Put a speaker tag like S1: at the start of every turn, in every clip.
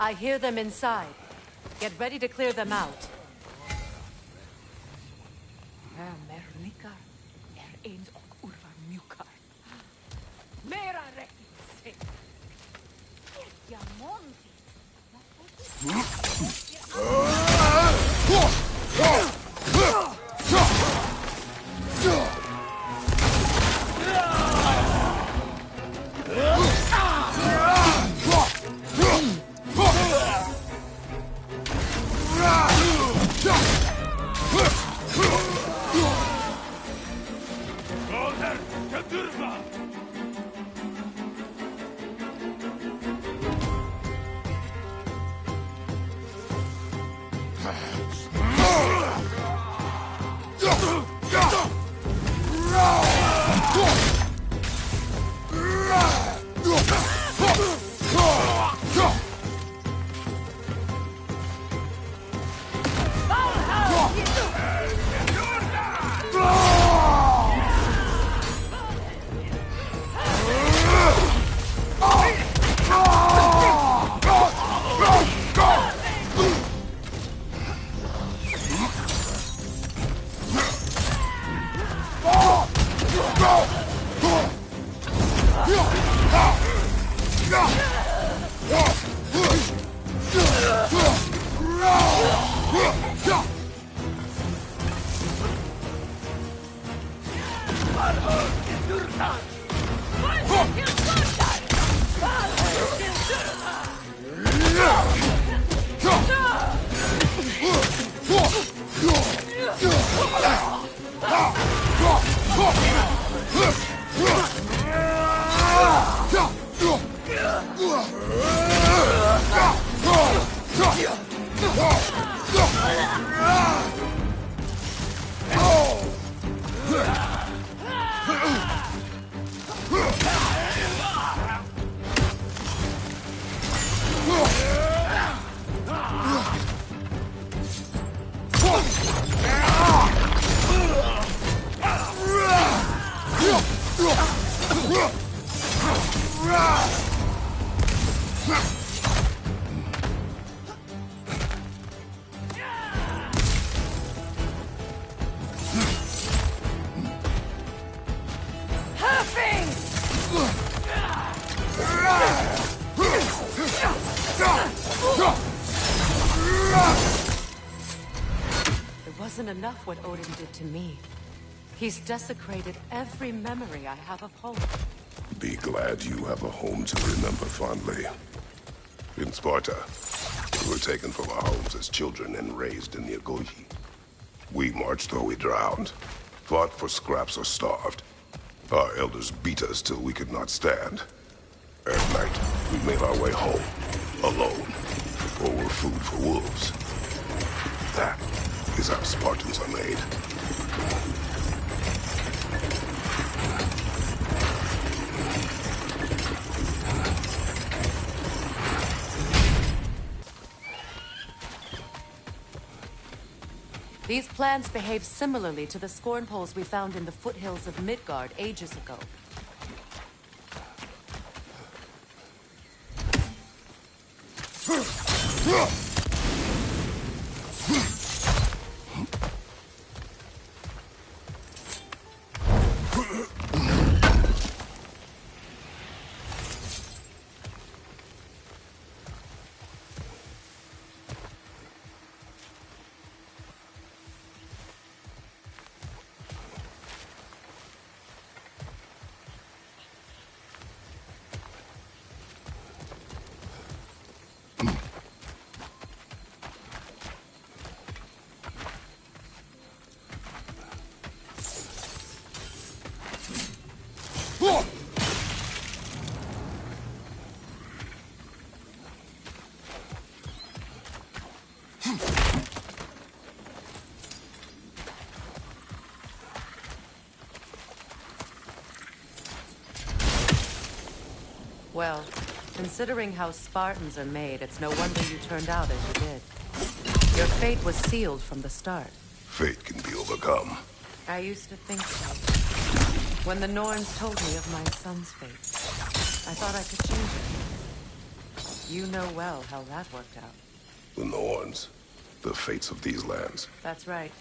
S1: I hear them inside. Get ready to clear them out. Enough what Odin did to me. He's desecrated every memory I have of home.
S2: Be glad you have a home to remember fondly. In Sparta, we were taken from our homes as children and raised in the Agogi. We marched or we drowned, fought for scraps or starved. Our elders beat us till we could not stand. At night, we made our way home, alone, or were food for wolves. That is how Spartans are made.
S1: These plants behave similarly to the scorn poles we found in the foothills of Midgard ages ago. Well, considering how Spartans are made, it's no wonder you turned out as you did. Your fate was sealed from the start.
S2: Fate can be overcome.
S1: I used to think so. When the Norns told me of my son's fate, I thought I could change it. You know well how that worked out.
S2: The Norns. The fates of these lands.
S1: That's right.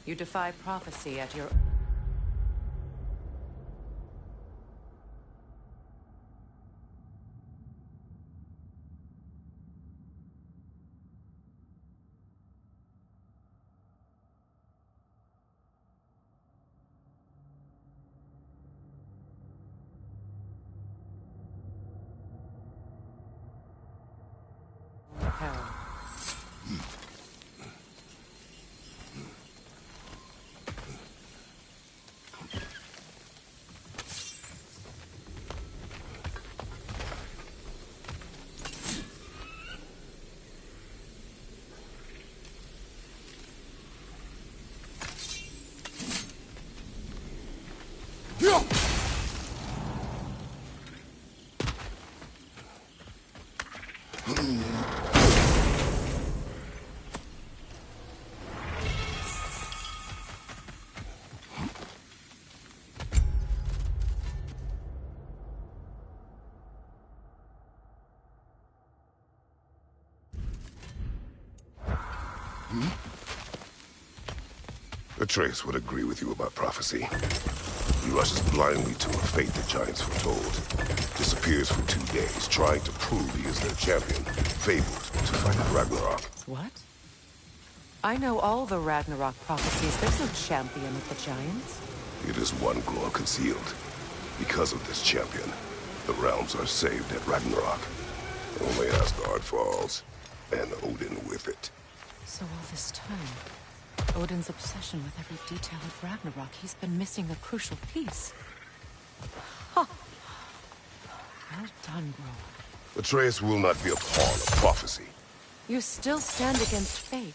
S1: You defy prophecy at your... peril.
S2: Atreus would agree with you about prophecy. He rushes blindly to a fate the Giants foretold. Disappears for 2 days, trying to prove he is their champion. Fabled to fight Ragnarok.
S1: What? I know all the Ragnarok prophecies. There's no champion of the Giants.
S2: It is one glow concealed. Because of this champion, the realms are saved at Ragnarok. Only Asgard falls, and Odin with it.
S1: So all this time, Odin's obsession with every detail of Ragnarok, he's been missing a crucial piece. Ha! Well done, Grover.
S2: Atreus will not be a pawn of prophecy.
S1: You still stand against fate,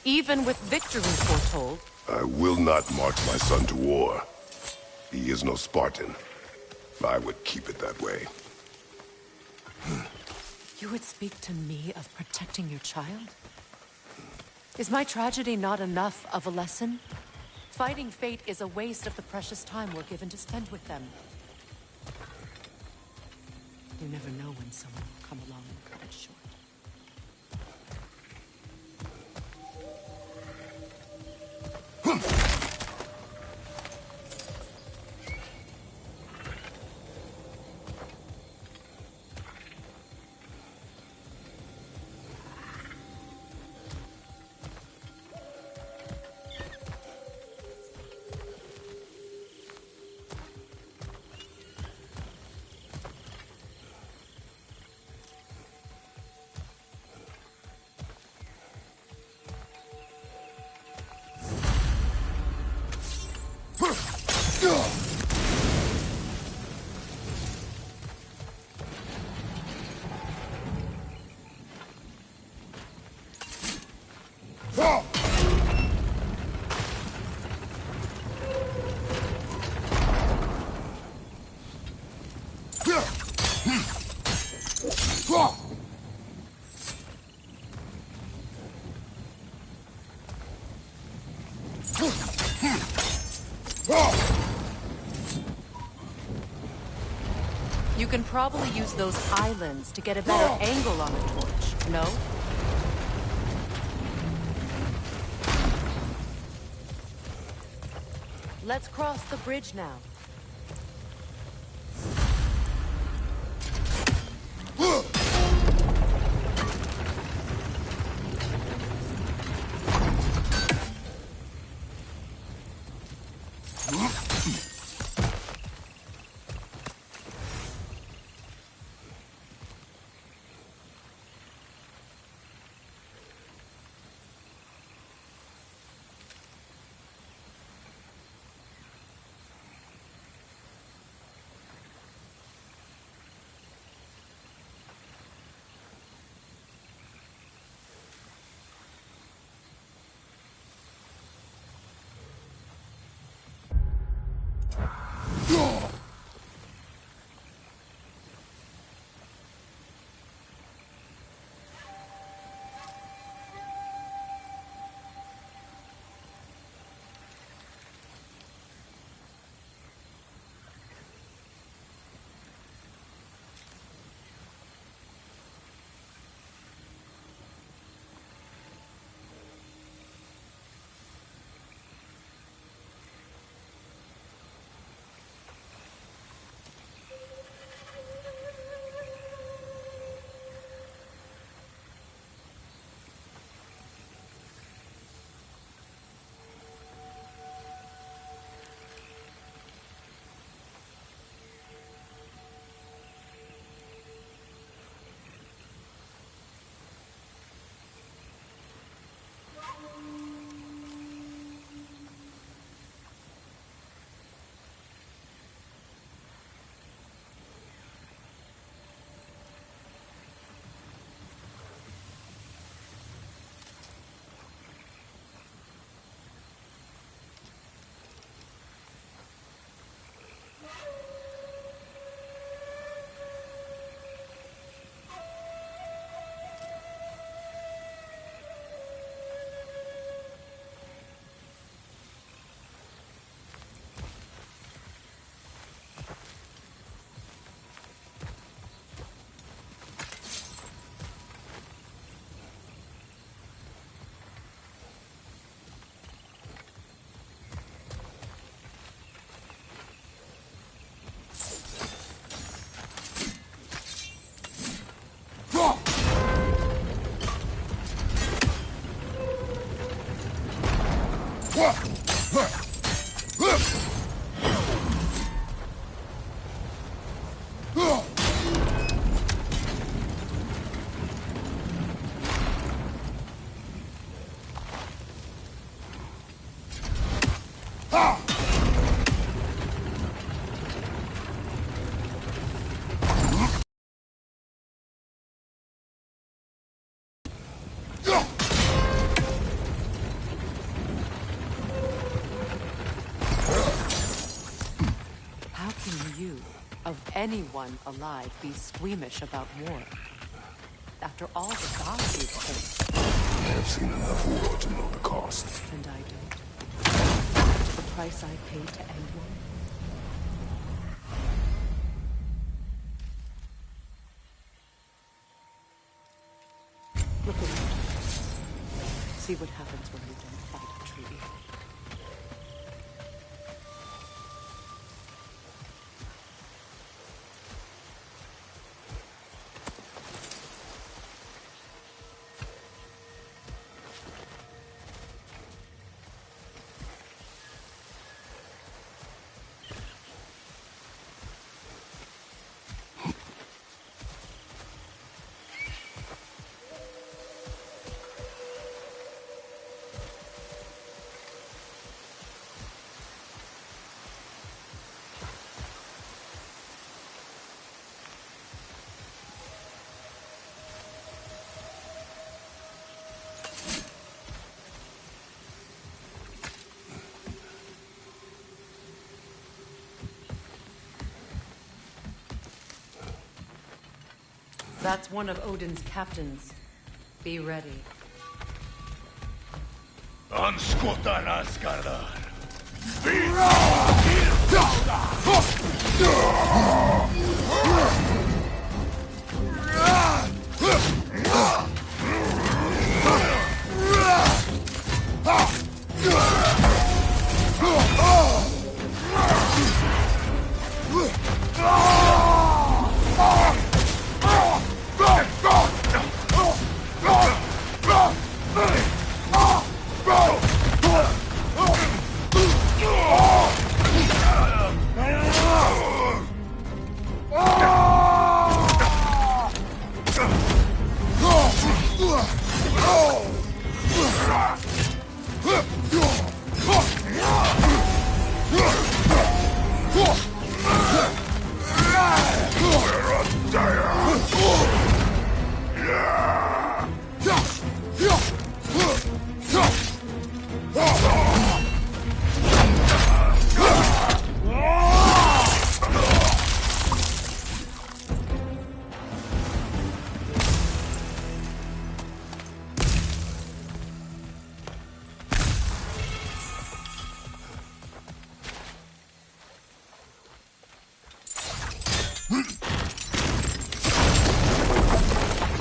S1: even with victory foretold.
S2: I will not march my son to war. He is no Spartan. I would keep it that way.
S1: You would speak to me of protecting your child? Is my tragedy not enough of a lesson? Fighting fate is a waste of the precious time we're given to spend with them. You never know when someone will come along and cut it short. You can probably use those islands to get a better angle on the torch, no? Let's cross the bridge now. How can you, of anyone alive, be squeamish about war? After all the gods you've killed.
S2: I have seen enough war to know the cost.
S1: And I don't. The price I paid to end one? Look around. See what happens when you don't fight a treaty. That's one of Odin's captains. Be ready.
S3: Anskotan Asgardar.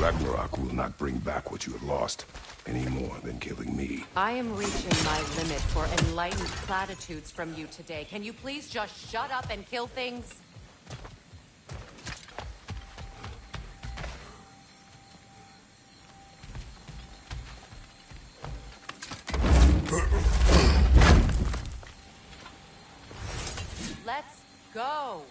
S2: Ragnarok will not bring back what you have lost, any more than killing me.
S1: I am reaching my limit for enlightened platitudes from you today. Can you please just shut up and kill things? Let's go!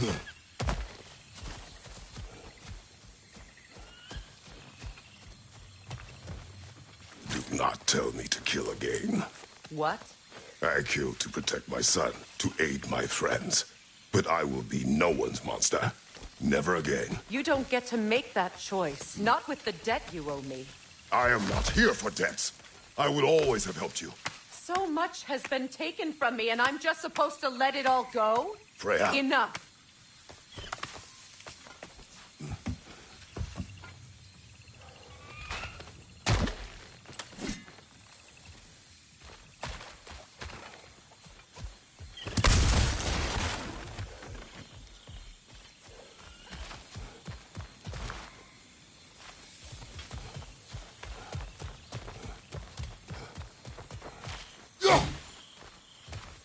S2: Do not tell me to kill again.
S1: What?
S2: I killed to protect my son, to aid my friends. But I will be no one's monster. Never again.
S1: You don't get to make that choice. Not with the debt you owe me.
S2: I am not here for debts. I would always have helped you.
S1: So much has been taken from me, and I'm just supposed to let it all go?
S2: Freya.
S1: Enough.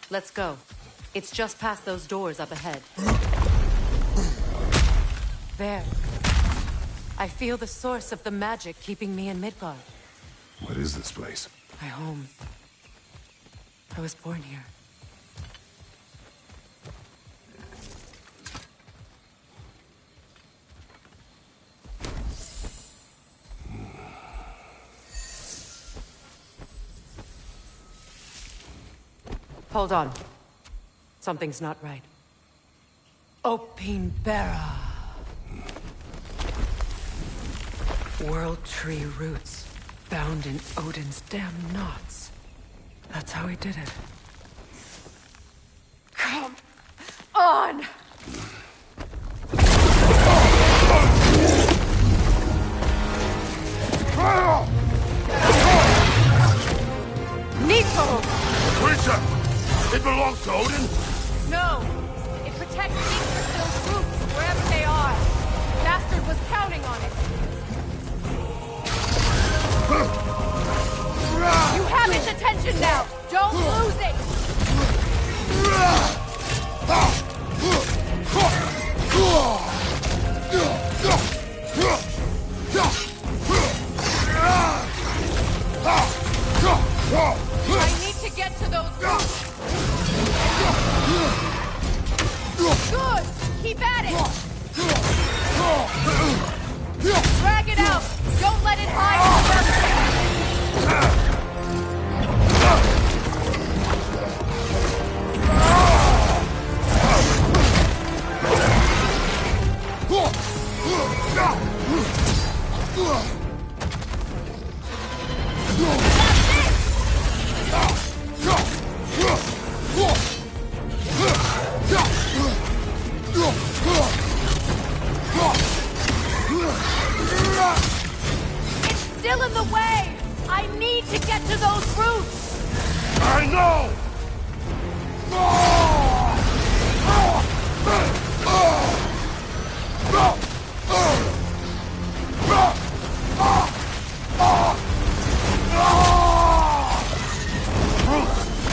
S1: Let's go. It's just past those doors up ahead. There. I feel the source of the magic keeping me in Midgard.
S2: What is this place?
S1: My home. I was born here. Hold on. Something's not right. Opinbera. World tree roots, bound in Odin's damn knots. That's how he did it. Come on! Nico!
S2: Creature! It belongs to Odin?
S1: No! It protects Yggdrasil's roots, wherever they are. Bastard was counting on it. You have its attention now! Don't lose it! I need to get to those roots! Good! Keep at it! Drag it out! Don't let it hide forever! It's still in the way! I need to get to those roots!
S2: I know!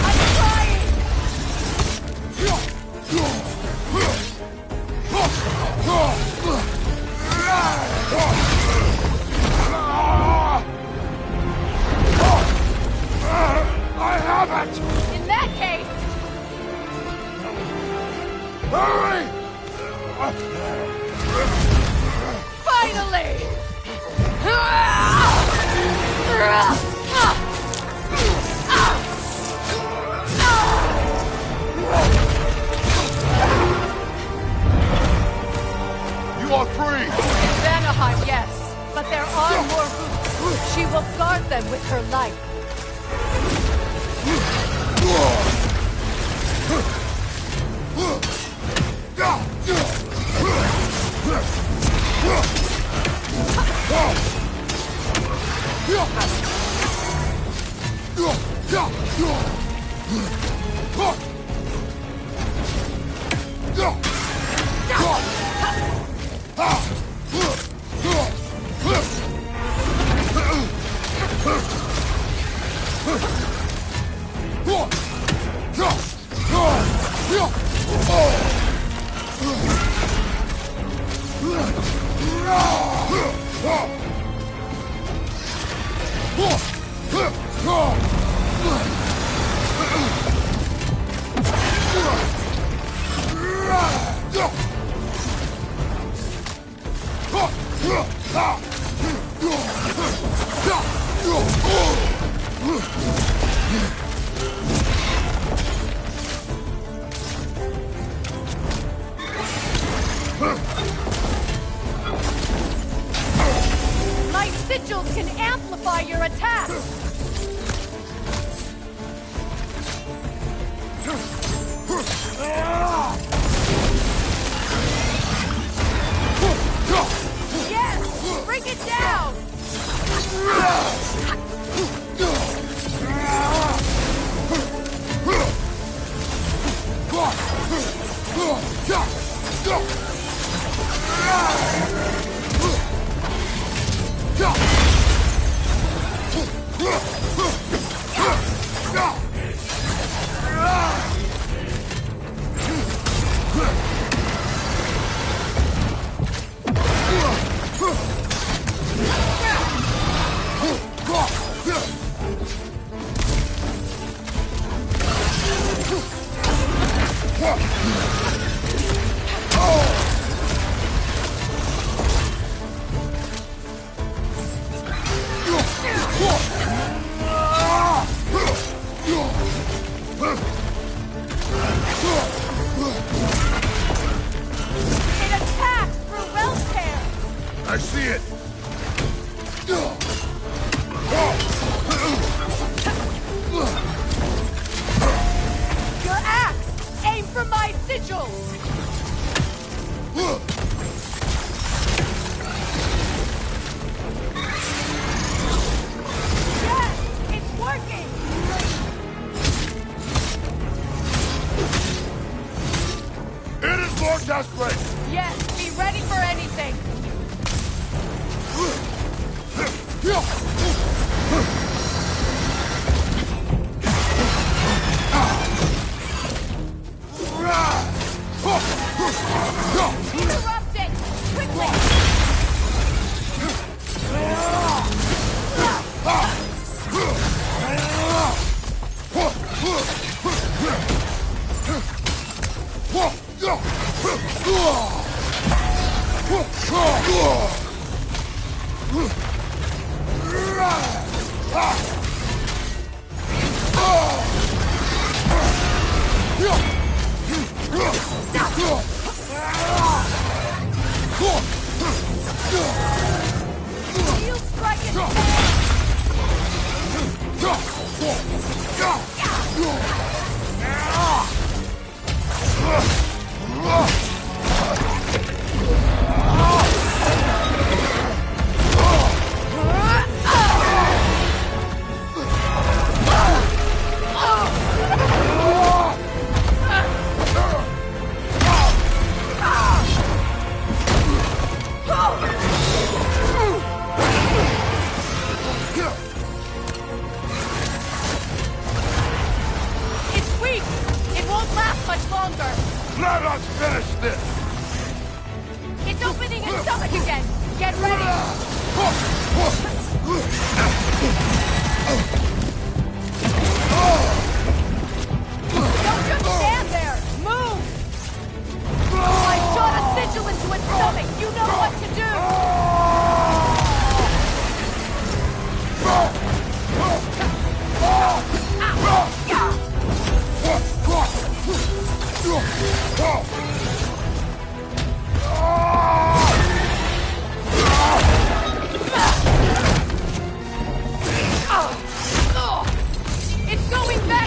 S1: I'm trying!
S2: I have it!
S1: In that case,
S2: Hurry!
S1: finally!
S2: You are free!
S1: In Vanaheim, yes. But there are more roots. She will guard them with her life.
S2: Ah!
S3: I see it!
S1: Your axe! Aim for my sigils! Yes! It's working!
S3: It is more desperate!
S1: Yes, be ready for anything! Interrupt it! Quickly! Shield strike and It's weak! It won't last much longer!
S3: Let us finish this!
S1: It's opening its stomach again! Get ready! Don't just stand there! Move! I shot a sigil into its stomach! You know what to do! It's going back!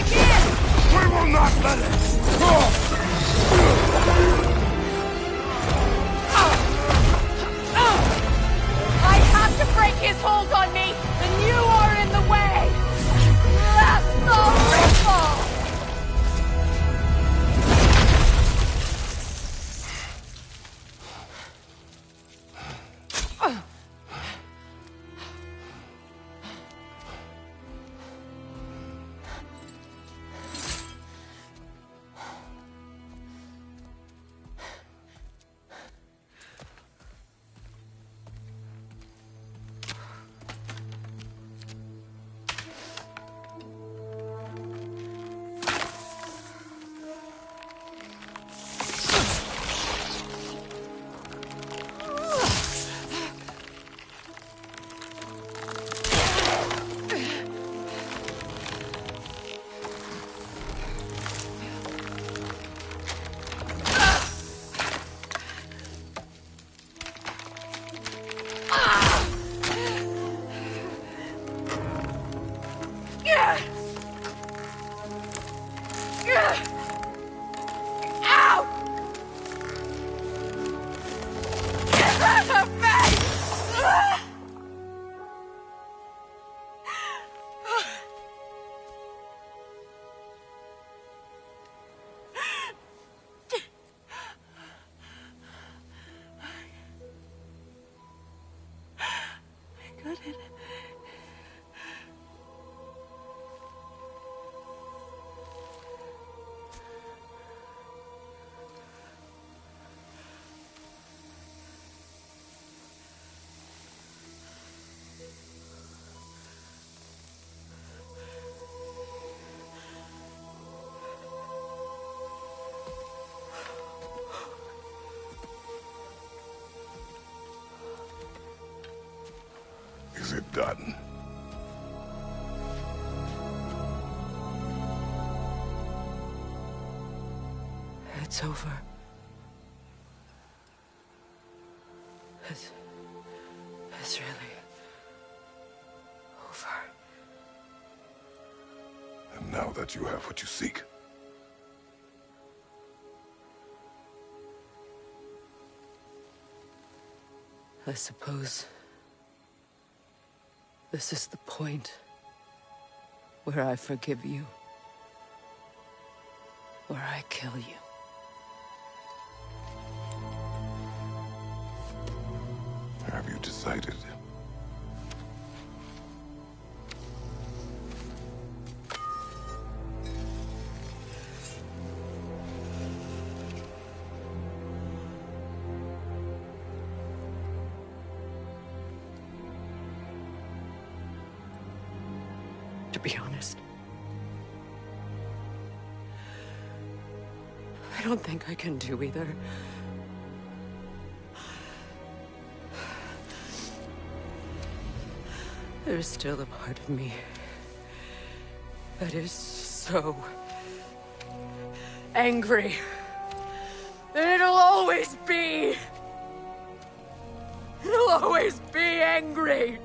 S2: it done.
S1: It's over. It's really over.
S2: And now that you have what you seek,
S1: I suppose this is the point where I forgive you, where I kill you.
S2: have you decided?
S1: To be honest, I don't think I can do either. There's still a part of me that is so angry that it'll always be. It'll always be angry.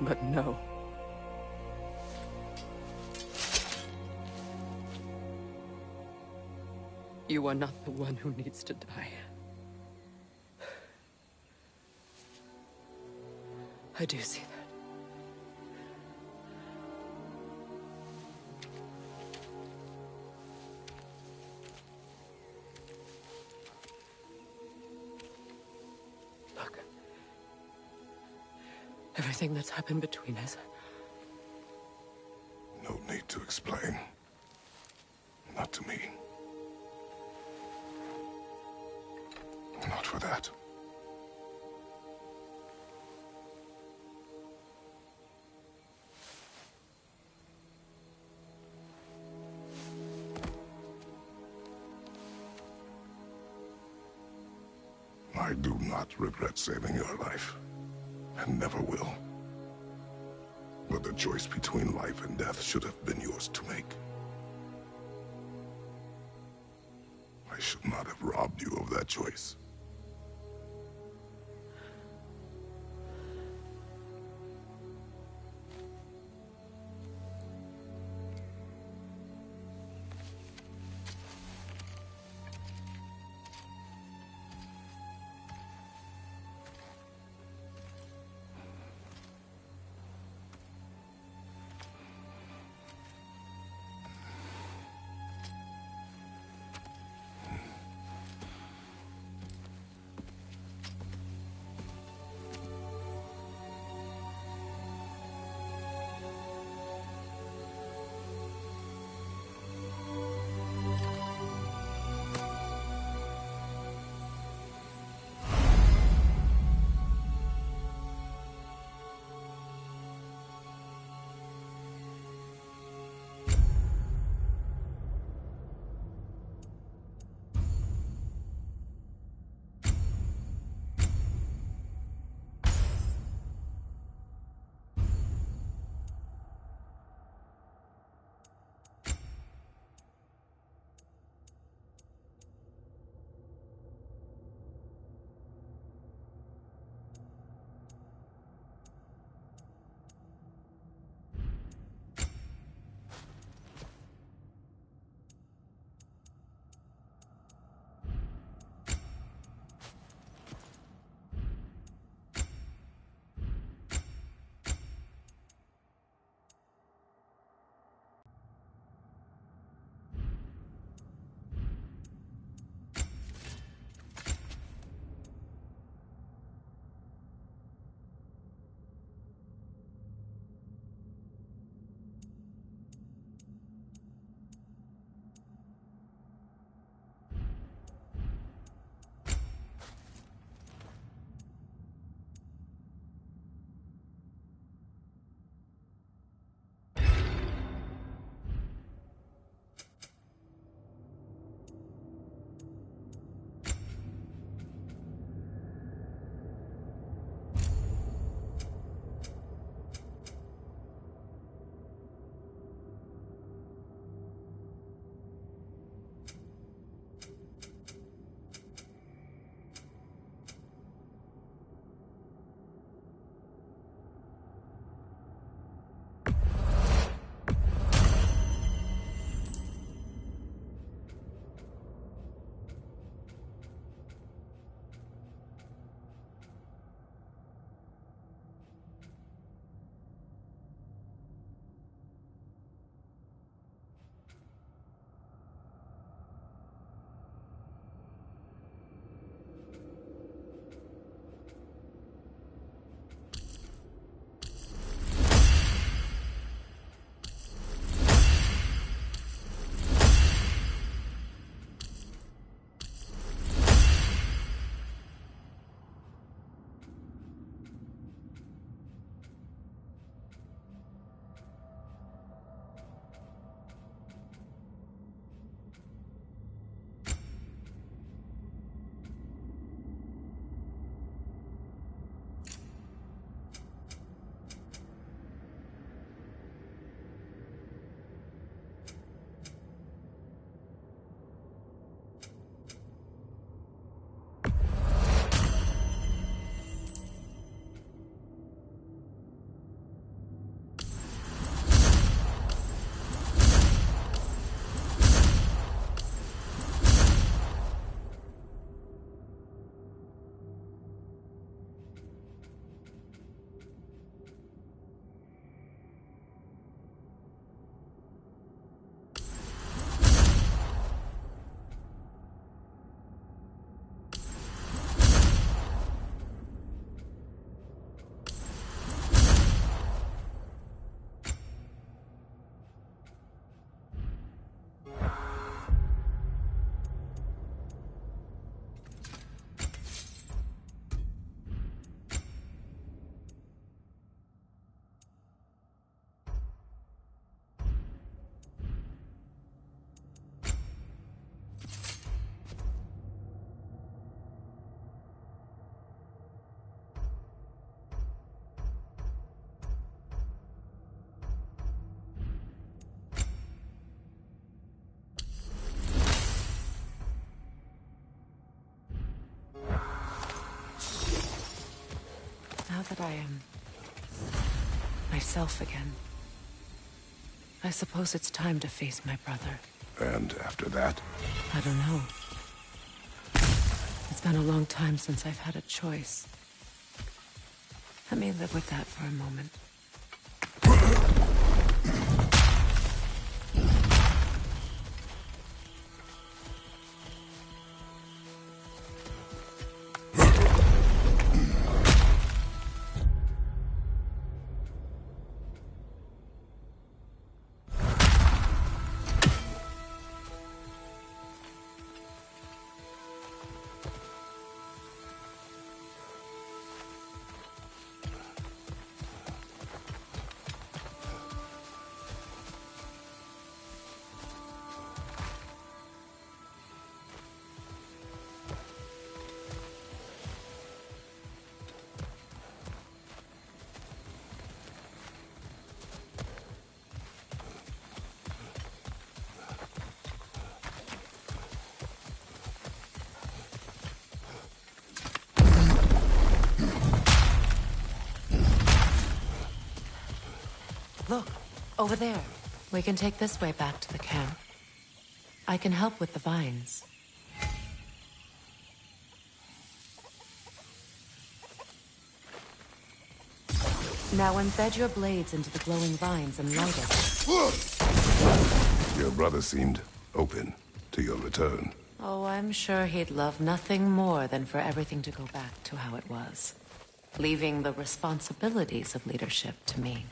S1: But no. You are not the one who needs to die. I do see that. Look. Everything that's happened between us.
S2: No need to explain. Not to me. Not for that. I do not regret saving your life, and never will. But the choice between life and death should have been yours to make. I should not have robbed you of that choice.
S1: that I am myself again. I suppose it's time to face my brother.
S2: And after that?
S1: I don't know. It's been a long time since I've had a choice. Let me live with that for a moment. Look, over there. We can take this way back to the camp. I can help with the vines. Now embed your blades into the glowing vines and light it.
S2: Your brother seemed open to your return.
S1: Oh, I'm sure he'd love nothing more than for everything to go back to how it was. Leaving the responsibilities of leadership to me.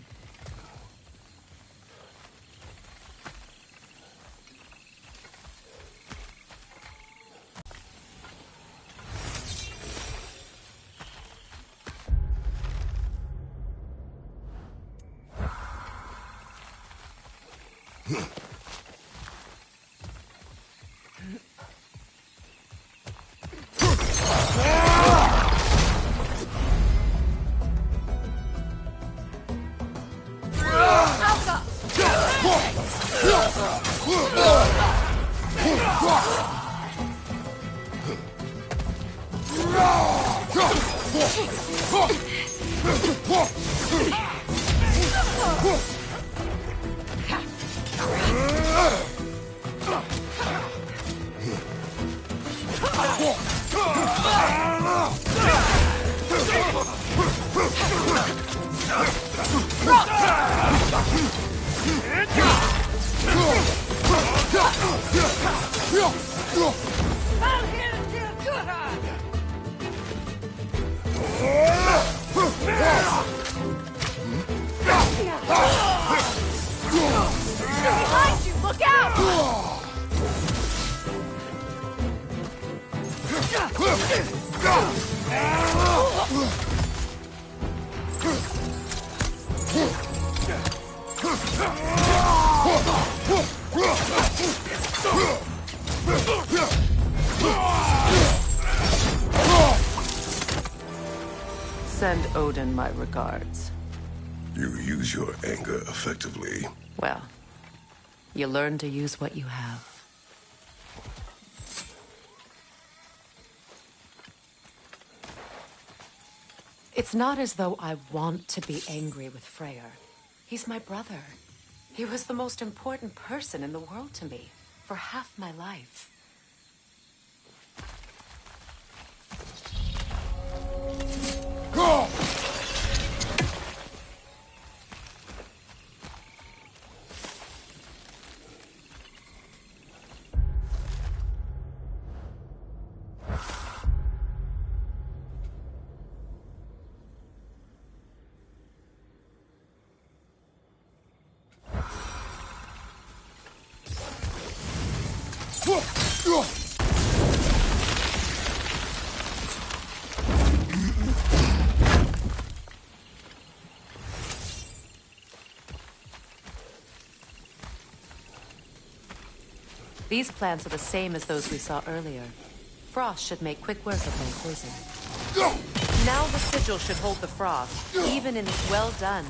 S1: Send Odin my regards.
S2: You use your anger effectively.
S1: Well, you learn to use what you have. It's not as though I want to be angry with Freya. He's my brother. He was the most important person in the world to me for half my life.
S3: Go!
S1: These plants are the same as those we saw earlier. Frost should make quick work of my poison. Now the sigil should hold the frost, even in well done.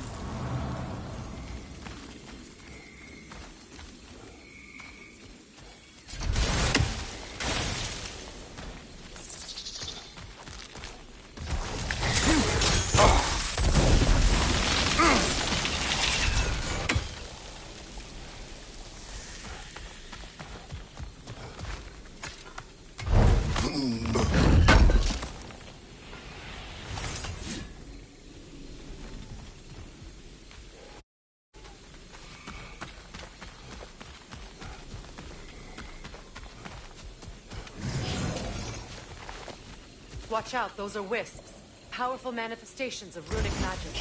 S1: Watch out, those are wisps. Powerful manifestations of runic magic.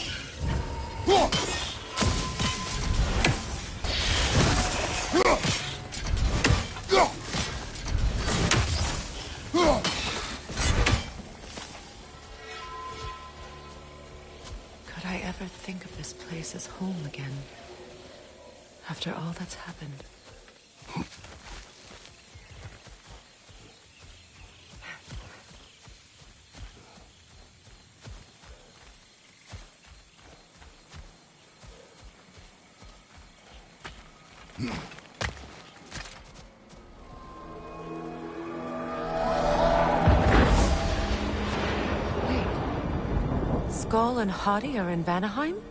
S1: Could I ever think of this place as home again? After all that's happened. Skull and Hadi are in Vanaheim?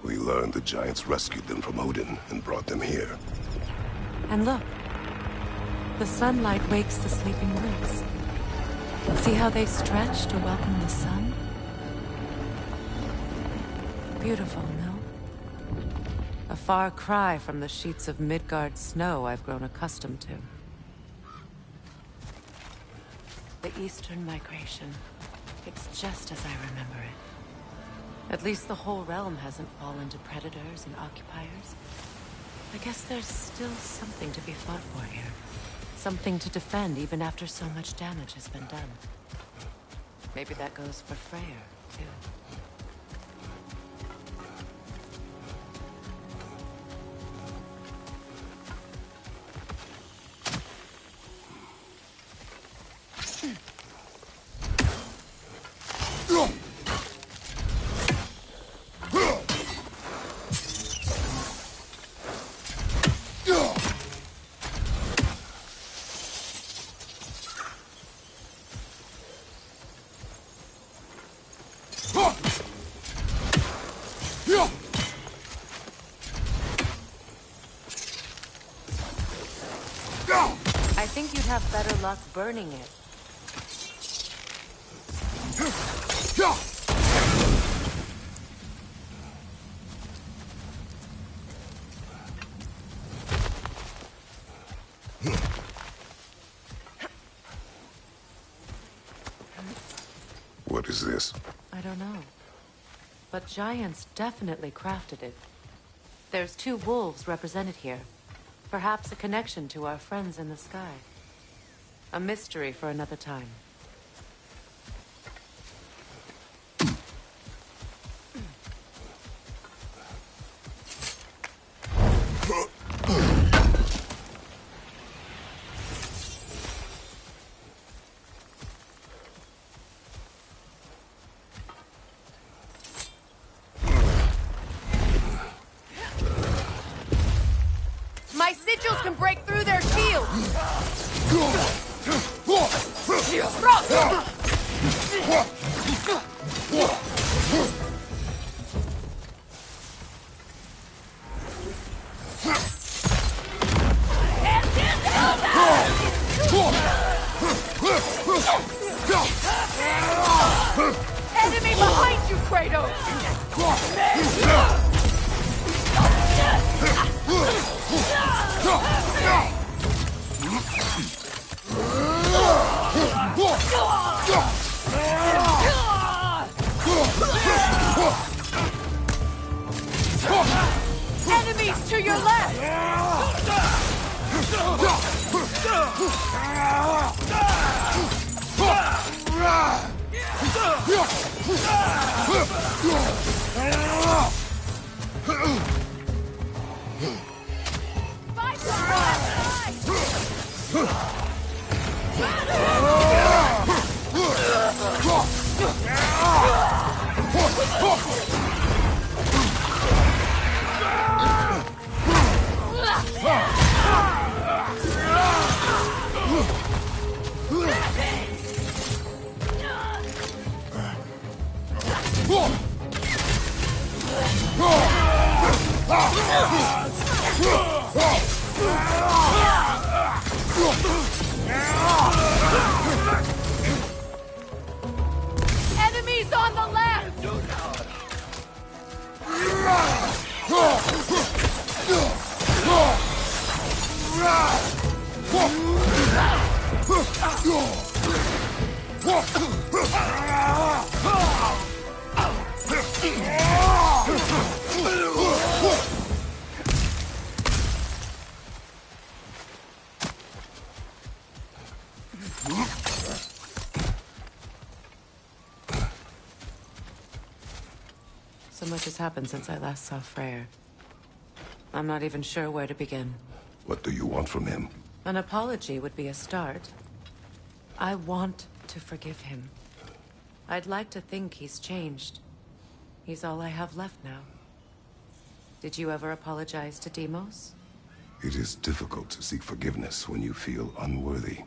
S2: We learned the giants rescued them from Odin and brought them here.
S1: And look. The sunlight wakes the sleeping roots. See how they stretch to welcome the sun? Beautiful, no? A far cry from the sheets of Midgard snow I've grown accustomed to. The Eastern Migration. It's just as I remember it. At least the whole realm hasn't fallen to predators and occupiers. I guess there's still something to be fought for here. Something to defend even after so much damage has been done. Maybe that goes for Freya, too. I think you'd have better luck burning it.
S2: What is this?
S1: I don't know. But giants definitely crafted it. There's 2 wolves represented here. Perhaps a connection to our friends in the sky. A mystery for another time.
S4: My sigils can break through their shields! Enemy behind you, Kratos! Enemies to your left! Fight for Enemies on the left!
S1: So much has happened since I last saw Freya. I'm not even sure where to begin.
S2: What do you want from him?
S1: An apology would be a start. I want to forgive him. I'd like to think he's changed. He's all I have left now. Did you ever apologize to Deimos?
S2: It is difficult to seek forgiveness when you feel unworthy.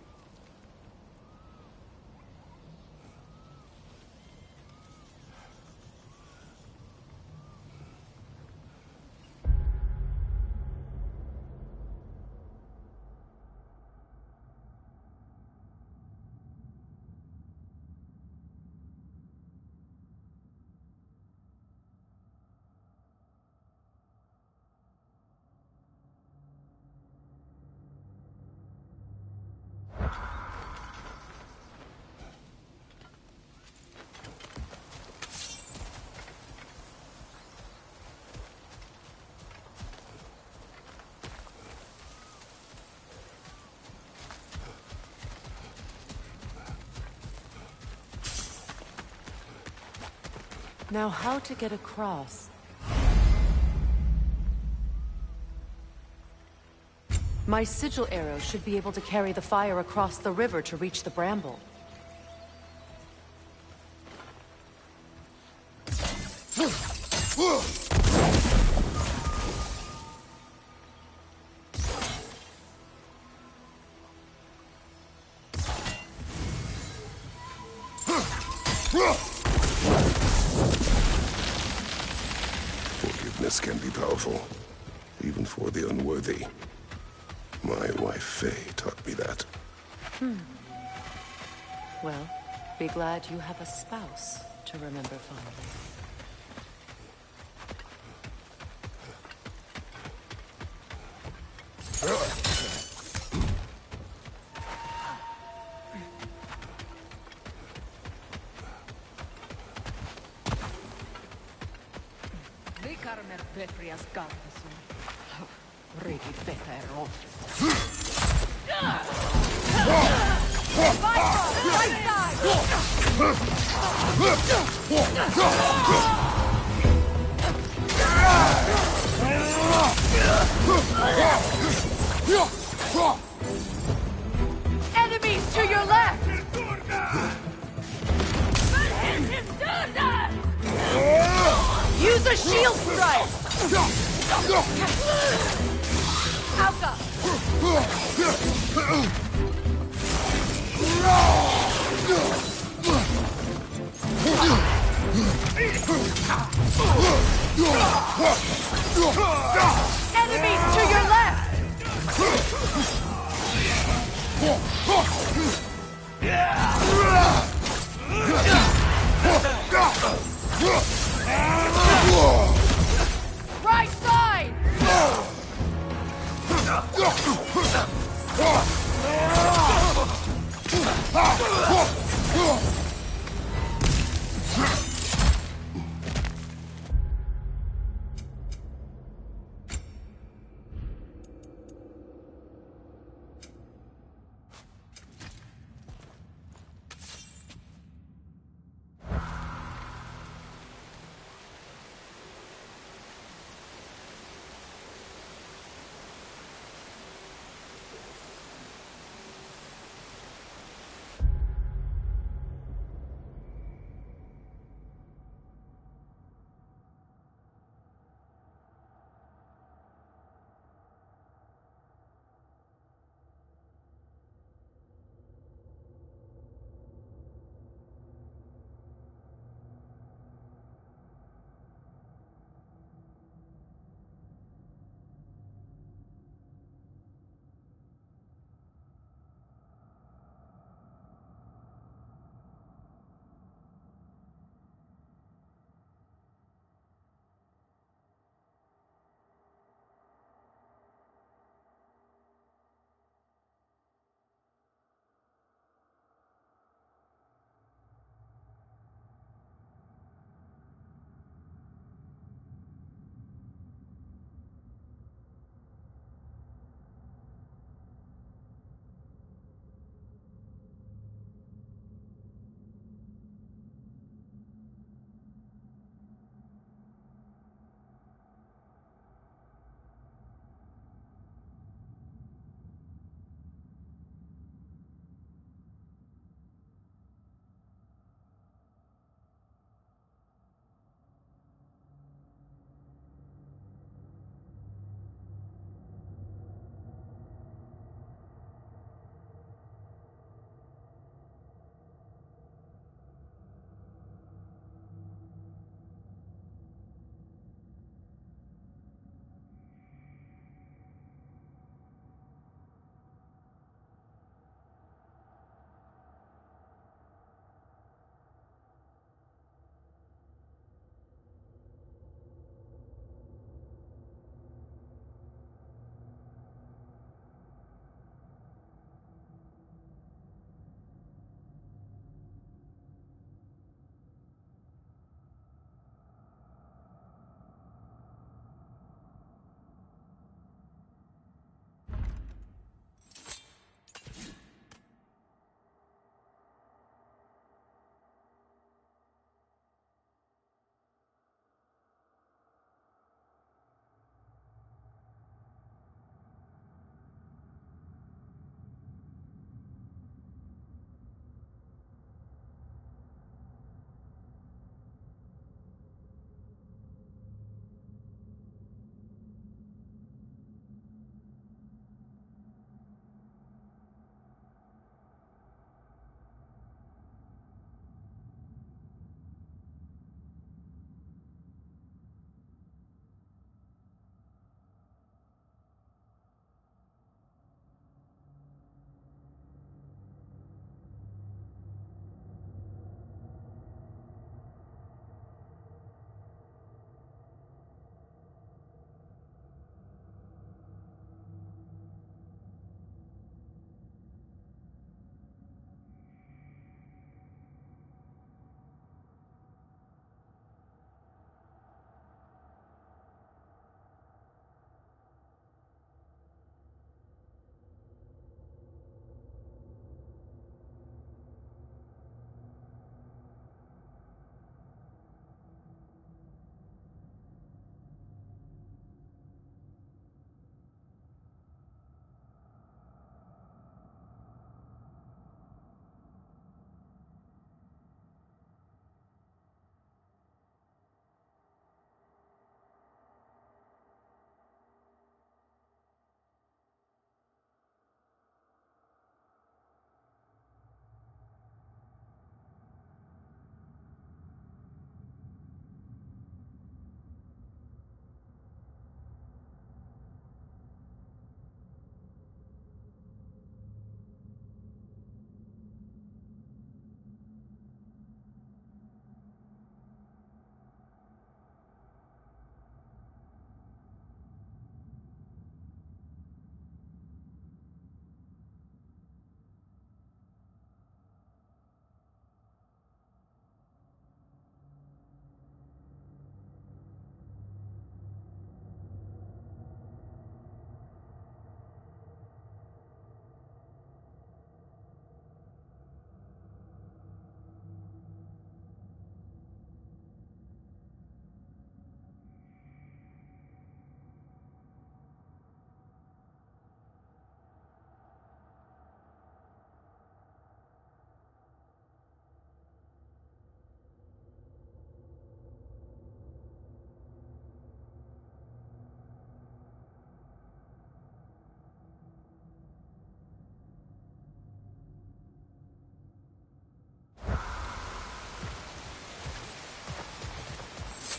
S1: Now, how to get across? My sigil arrow should be able to carry the fire across the river to reach the bramble.
S2: Forgiveness can be powerful, even for the unworthy. My wife, Faye, taught me that.
S1: Well, be glad you have a spouse to remember fondly.
S4: Enemies to your left! Use a shield strike! Alka! Enemies to your left! Right side!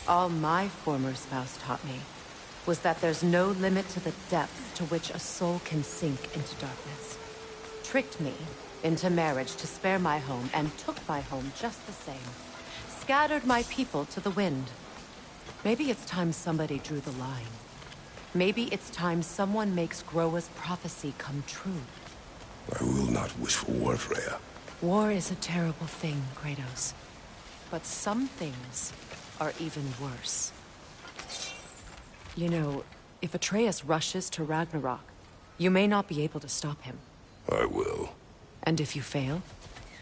S1: All my former spouse taught me was that there's no limit to the depth to which a soul can sink into darkness. Tricked me into marriage to spare my home, and took my home just the same. Scattered my people to the wind. Maybe it's time somebody drew the line. Maybe it's time someone makes Groa's prophecy come true.
S2: I will not wish for war, Freya.
S1: War is a terrible thing, Kratos. But some things are even worse. You know, if Atreus rushes to Ragnarok, you may not be able to stop him.
S2: I will.
S1: And if you fail?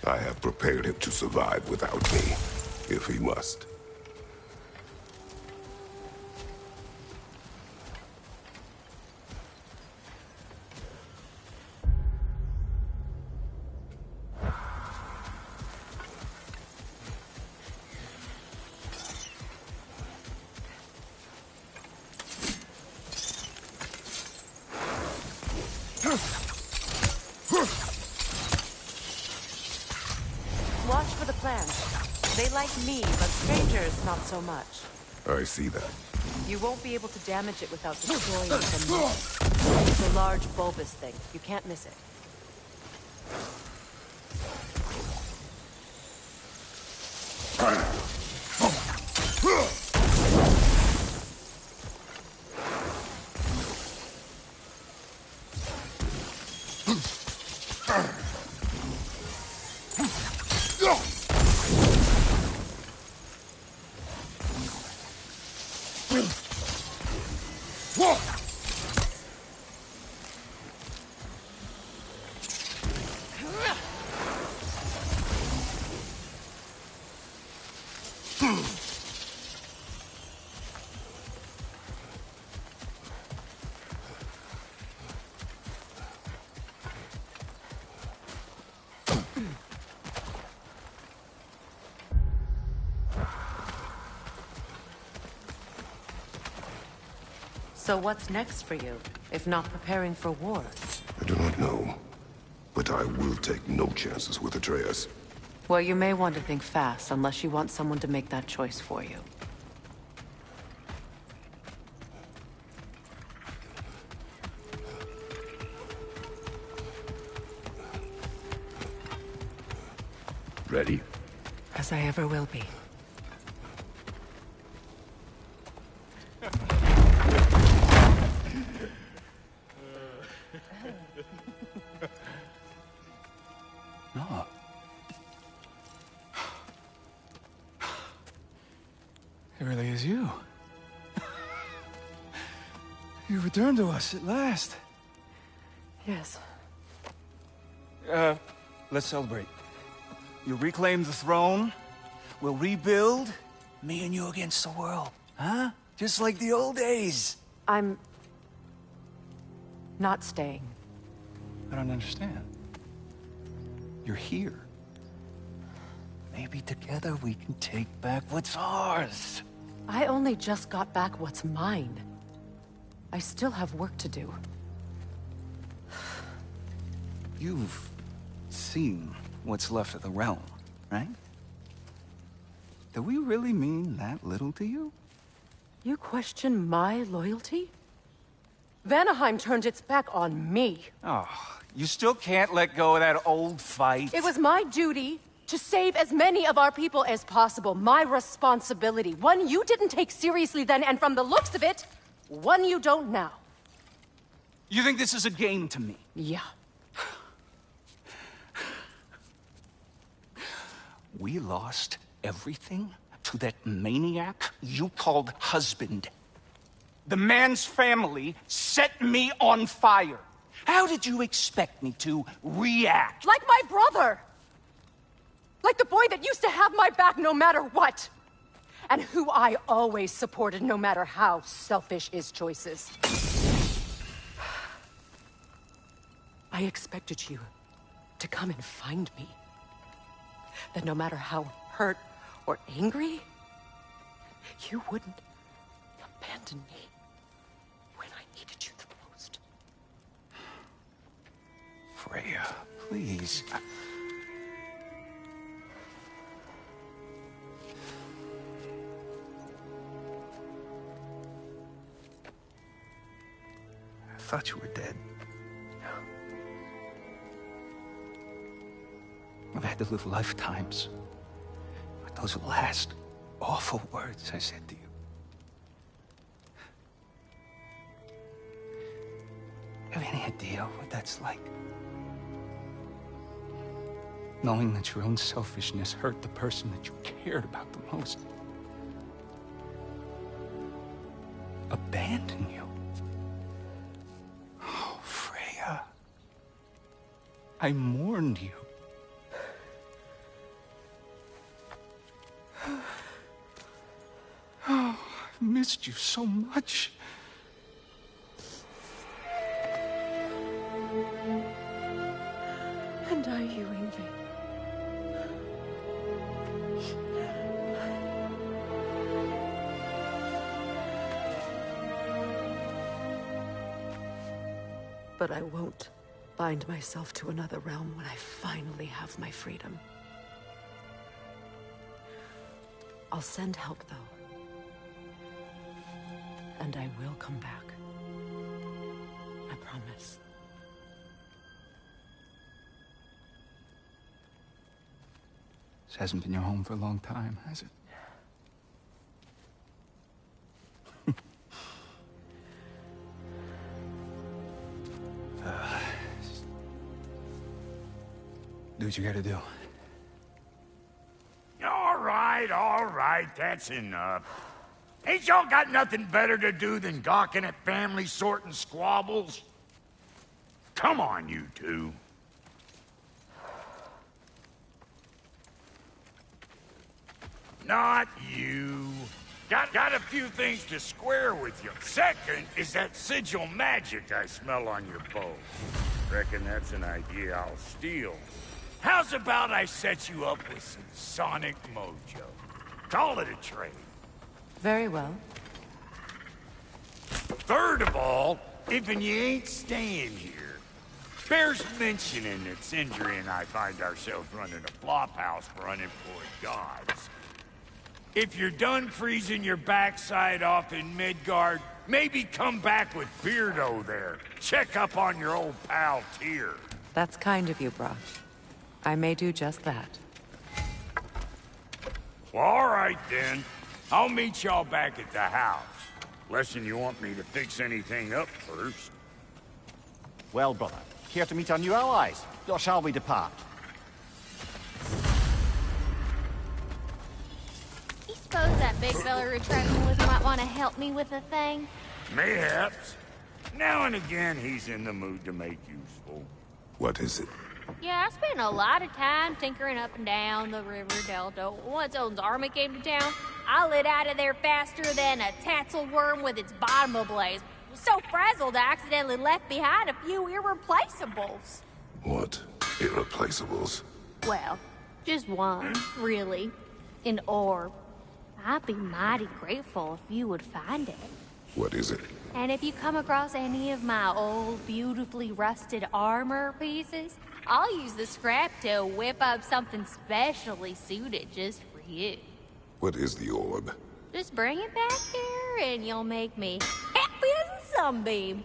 S2: I have prepared him to survive without me, if he must.
S1: Watch for the plants. They like me, but strangers not so much.
S2: I see that.
S1: You won't be able to damage it without destroying the moss. It's a large bulbous thing. You can't miss it. So what's next for you, if not preparing for war?
S2: I do not know, but I will take no chances with Atreus.
S1: Well, you may want to think fast, unless you want someone to make that choice for you.
S3: Ready?
S1: As I ever will be.
S3: No. It really is you. You returned to us at last.
S1: Yes.
S3: Let's celebrate. You reclaim the throne. We'll rebuild. Me and you against the world. Huh? Just like the old days.
S1: I'm... not staying.
S3: I don't understand. You're here. Maybe together we can take back what's ours.
S1: I only just got back what's mine. I still have work to do.
S3: You've seen what's left of the realm, right? Do we really mean that little to you?
S1: You question my loyalty? Vanaheim turned its back on me.
S3: Oh, you still can't let go of that old fight.
S1: It was my duty to save as many of our people as possible. My responsibility. One you didn't take seriously then, and from the looks of it, one you don't now.
S3: You think this is a game to me?
S1: Yeah.
S3: We lost everything to that maniac you called husband. The man's family set me on fire. How did you expect me to react?
S1: Like my brother! Like the boy that used to have my back no matter what! And who I always supported no matter how selfish his choices. I expected you to come and find me. That no matter how hurt or angry, you wouldn't abandon me when I needed you the most.
S3: Freya, please. thought you were dead. I've had to live lifetimes with those last awful words I said to you. Have any idea what that's like? Knowing that your own selfishness hurt the person that you cared about the most. Abandon you. Oh, Freya. I mourned you. Oh, I've missed you so much.
S1: And are you, Ingrid? But I won't bind myself to another realm when I finally have my freedom. I'll send help, though. And I will come back. I promise.
S3: This hasn't been your home for a long time, has it? Do what you gotta do.
S5: All right, that's enough. Ain't y'all got nothing better to do than gawking at family sorting squabbles? Come on, you two. Not you. Got a few things to square with you. Second is that sigil magic I smell on your bow. Reckon that's an idea I'll steal. How's about I set you up with some sonic mojo? Call it a trade.
S1: Very well.
S5: Third of all, if you ain't staying here, bears mentioning that Sindri and I find ourselves running a flop house for unemployed gods. If you're done freezing your backside off in Midgard, maybe come back with Beardo there. Check up on your old pal Tyr.
S1: That's kind of you, Brock. I may do just that.
S5: Well, all right then. I'll meet y'all back at the house. Less'n you want me to fix anything up first.
S6: Well, brother, here to meet our new allies. Or shall we depart?
S7: You suppose that big fella we're traveling with might want to help me with a thing?
S5: Mayhaps. Now and again, he's in the mood to make useful.
S2: What is it?
S7: Yeah, I spent a lot of time tinkering up and down the river delta. Once Odin's army came to town, I lit out of there faster than a tassel worm with its bottom ablaze. So frazzled, I accidentally left behind a few irreplaceables.
S2: What? Irreplaceables?
S7: Well, just one, really. An orb. I'd be mighty grateful if you would find it.
S2: What is it?
S7: And if you come across any of my old, beautifully rusted armor pieces, I'll use the scrap to whip up something specially suited just for you.
S2: What is the orb?
S7: Just bring it back here and you'll make me happy as a sunbeam.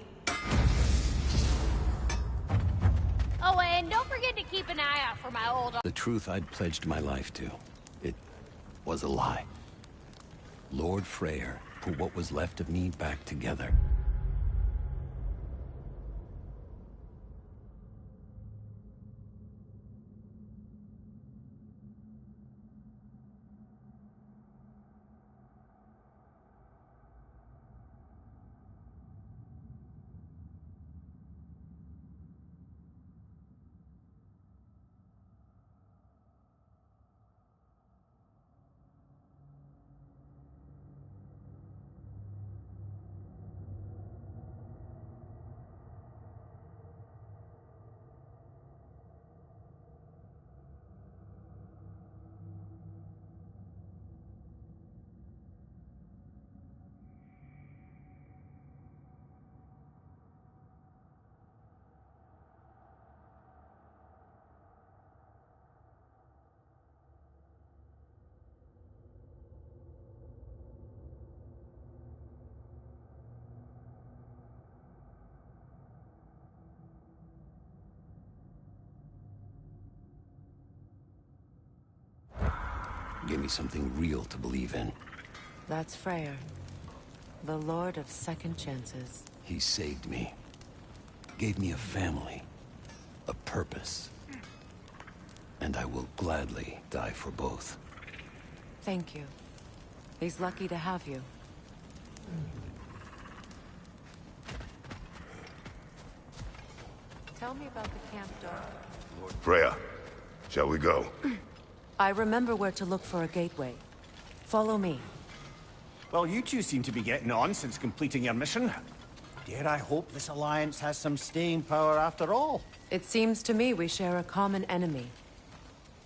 S7: Oh, and don't forget to keep an eye out for my old...
S8: The truth I'd pledged my life to. It was a lie. Lord Freya put what was left of me back together. Gave me something real to believe in.
S1: That's Freya, the Lord of Second Chances.
S8: He saved me. Gave me a family. A purpose. And I will gladly die for both.
S1: Thank you. He's lucky to have you. Tell me about the camp, Dark.
S2: Freya, shall we go?
S1: I remember where to look for a gateway. Follow me.
S6: Well, you two seem to be getting on since completing your mission. Dare I hope this alliance has some staying power after all?
S1: It seems to me we share a common enemy.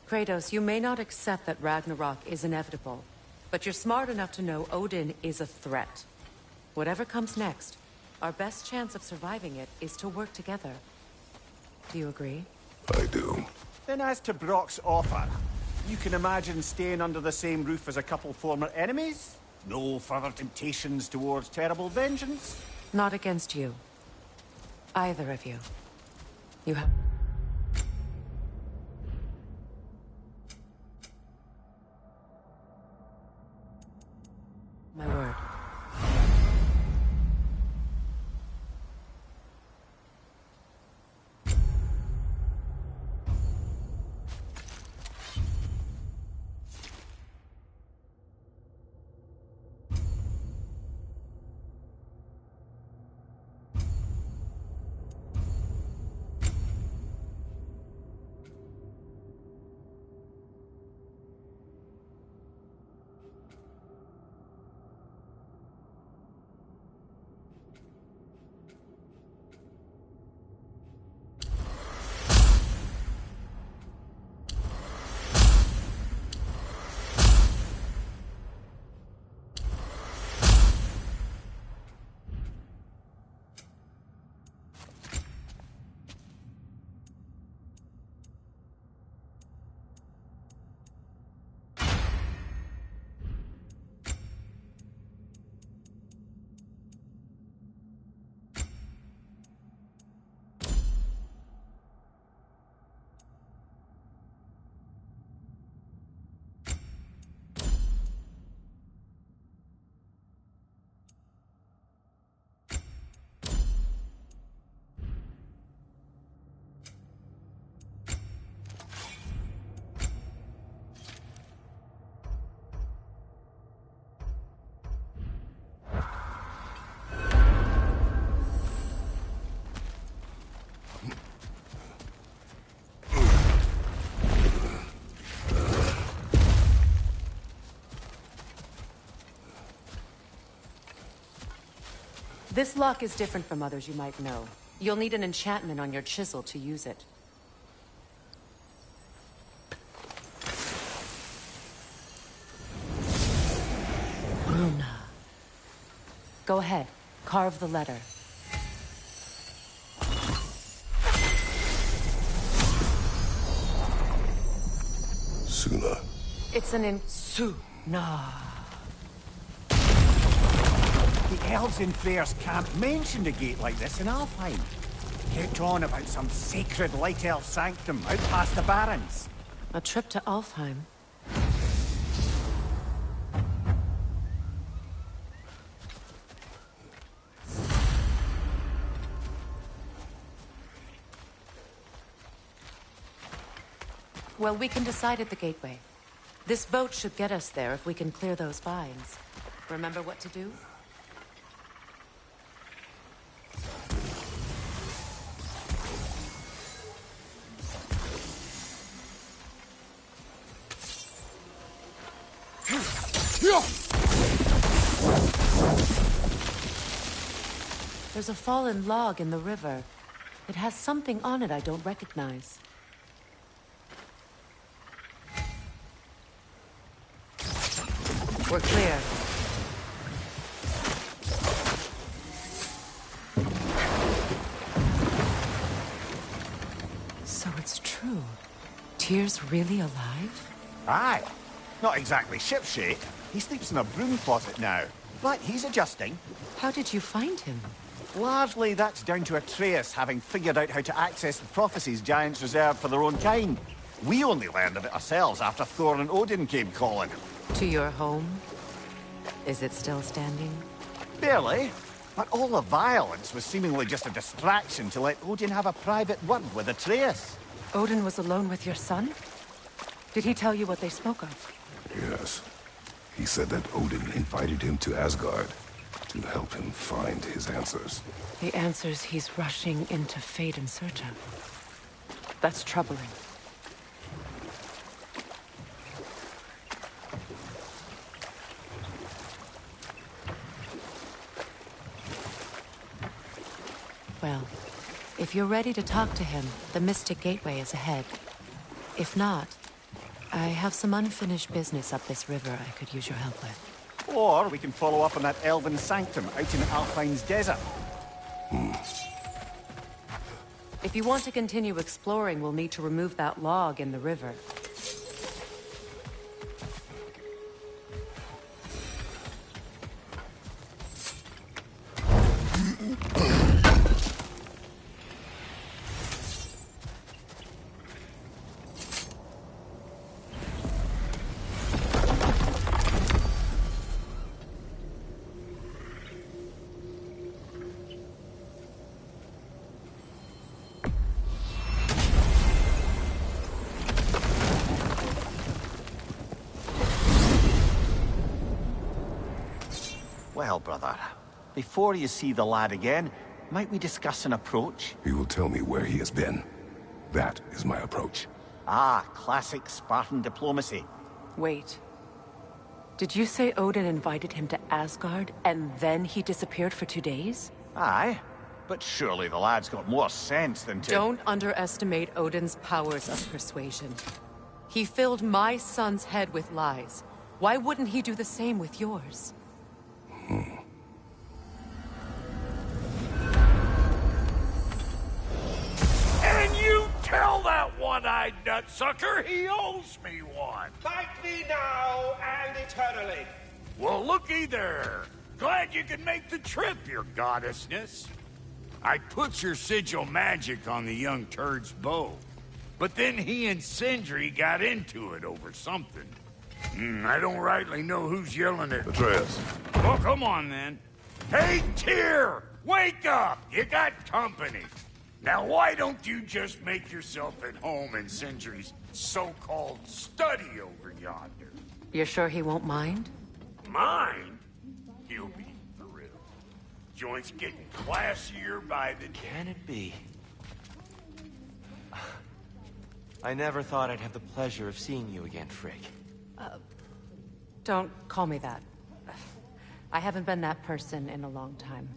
S1: Kratos, you may not accept that Ragnarok is inevitable, but you're smart enough to know Odin is a threat. Whatever comes next, our best chance of surviving it is to work together. Do you agree?
S2: I do.
S6: Then as to Brock's offer, you can imagine staying under the same roof as a couple former enemies? No further temptations towards terrible vengeance?
S1: Not against you. Either of you. You have... my word. This lock is different from others you might know. You'll need an enchantment on your chisel to use it. Bruna. Go ahead. Carve the letter.
S2: Suna.
S1: It's an Suna.
S6: The elves in Freyr's camp mentioned a gate like this in Alfheim. Kept on about some sacred light elf sanctum out past the Barrens.
S1: A trip to Alfheim. Well, we can decide at the gateway. This boat should get us there if we can clear those vines. Remember what to do? There's a fallen log in the river. It has something on it I don't recognize. We're clear. So it's true. Tyr's really alive?
S6: Aye. Not exactly shipshape. He sleeps in a broom closet now. But he's adjusting.
S1: How did you find him?
S6: Largely, that's down to Atreus having figured out how to access the prophecies giants reserve for their own kind. We only learned of it ourselves after Thor and Odin came calling.
S1: To your home? Is it still standing?
S6: Barely. But all the violence was seemingly just a distraction to let Odin have a private word with Atreus.
S1: Odin was alone with your son? Did he tell you what they spoke of?
S2: Yes. He said that Odin invited him to Asgard to help him find his answers.
S1: The answers he's rushing into fate in search of. That's troubling. Well, if you're ready to talk to him, the Mystic Gateway is ahead. If not, I have some unfinished business up this river I could use your help with.
S6: Or we can follow up on that elven sanctum out in Alpine's desert.
S1: If you want to continue exploring, we'll need to remove that log in the river.
S6: Well, brother, before you see the lad again, might we discuss an approach?
S2: He will tell me where he has been. That is my approach.
S6: Ah, classic Spartan diplomacy.
S1: Wait. Did you say Odin invited him to Asgard, and then he disappeared for 2 days?
S6: Aye, but surely the lad's got more sense than to...
S1: Don't underestimate Odin's powers of persuasion. He filled my son's head with lies. Why wouldn't he do the same with yours?
S5: And you tell that one-eyed nutsucker he owes me one.
S9: Fight me now and eternally.
S5: Well, looky there. Glad you can make the trip, your goddessness. I put your sigil magic on the young turd's bow, but then he and Sindri got into it over something. I don't rightly know who's yelling at...
S2: Atreus.
S5: Well, come on, then. Hey, Tyr! Wake up! You got company. Now, why don't you just make yourself at home in Sindri's so-called study over yonder?
S1: You're sure he won't mind?
S5: Mine? He'll be thrilled. Joint's getting classier by the day.
S9: Can it be? I never thought I'd have the pleasure of seeing you again, Frigg.
S1: Don't call me that. I haven't been that person in a long time.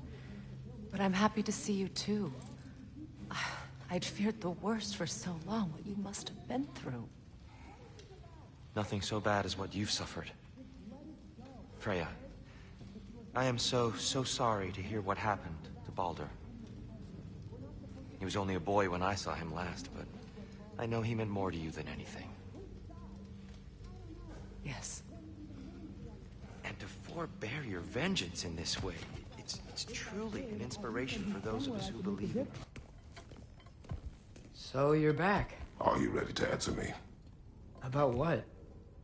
S1: But I'm happy to see you too. I'd feared the worst for so long, what you must have been through.
S9: Nothing so bad as what you've suffered. Freya, I am so sorry to hear what happened to Baldur. He was only a boy when I saw him last, but I know he meant more to you than anything.
S1: Yes.
S9: And to forbear your vengeance in this way, it's truly an inspiration for those of us who believe in it.
S10: So you're back.
S2: Are you ready to answer me?
S10: About what?